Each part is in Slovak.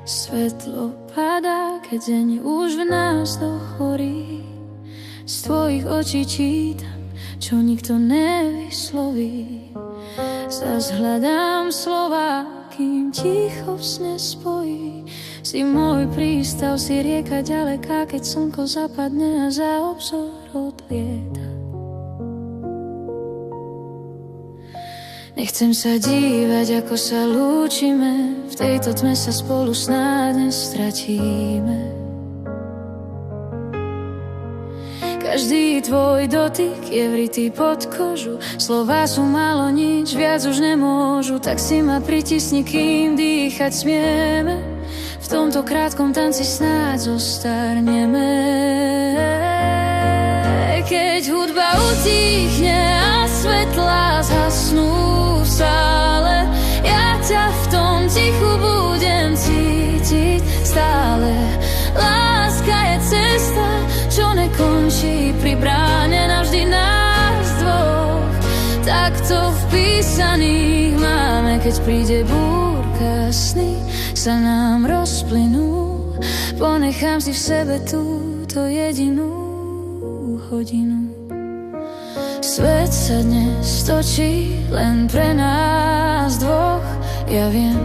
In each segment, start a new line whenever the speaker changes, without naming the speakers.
Svetlo padá, keď deň už v nás dohorí. Z tvojich očí čítam, čo nikto nevysloví. Zas hľadám slova, kým ticho v sne spojí. Si môj prístav, si rieka ďaleká, keď slnko zapadne a za obzor odlieta. Nechcem sa dívať, ako sa lúčime, v tejto tme sa spolu snáď nestratíme. Každý tvoj dotyk je vrytý pod kožu, slová sú málo nič, viac už nemôžu, tak si ma pritisni, kým dýchať smieme. V tomto krátkom tanci snáď zostarneme. Keď hudba utíchne a svetlá zhasnú v sále, ja ťa v tom tichu budem cítiť stále. Láska je cesta, čo nekončí pri bráne navždy nás dvoch. Takto vpísaných máme, keď príde búrka, sny sa nám rozplynú. Ponechám si v sebe túto jedinú hodinu. Svet sa dnes točí len pre nás dvoch, ja viem.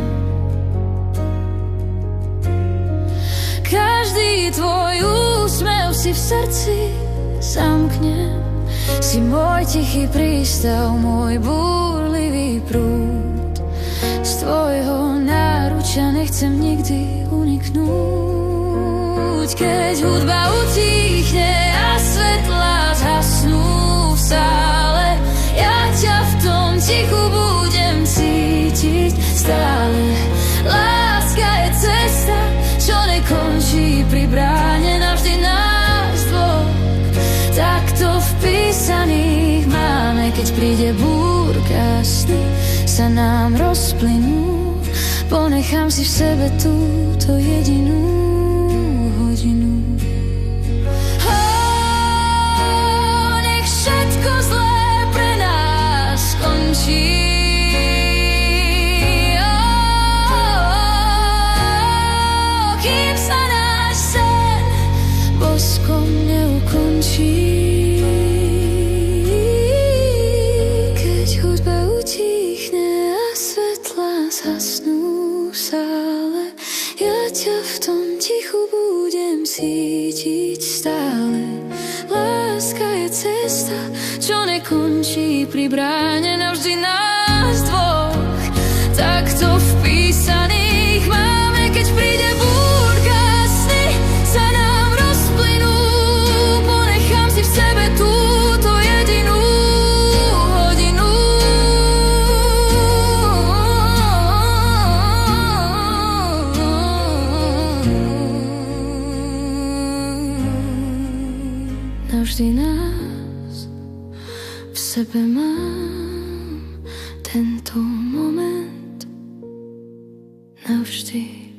Každý tvoj úsmev si v srdci zamknem. Si môj tichý prístav, môj búrlivý prúd. Z tvojho náručia nechcem nikdy uniknúť. Keď hudba utíchne a svetlá zhasnú v sále, ja ťa v tom tichu budem cítiť stále. Láska je cesta, čo nekončí pri bráne navždy nás dvoch. Takto vpísaných máme, keď príde búrka, sny sa nám rozplynú. Ponechám si v sebe túto jedinú hodinu. Nech všetko zlé pre nás skončí. Kým sa náš sen boskom neukončí. Keď hudba utíchne a svetlá zhasnú v sále, ja ťa v tom tichu budem cítiť stále. Láska je cesta, čo nekončí pri bráne navždy nás dvoch. Takto vpísaných máme, keď príde búrka, sny sa nám rozplynú. Ponechám si v sebe túto jedinú hodinu. Navždy nás v sebe mám, tento moment navždy.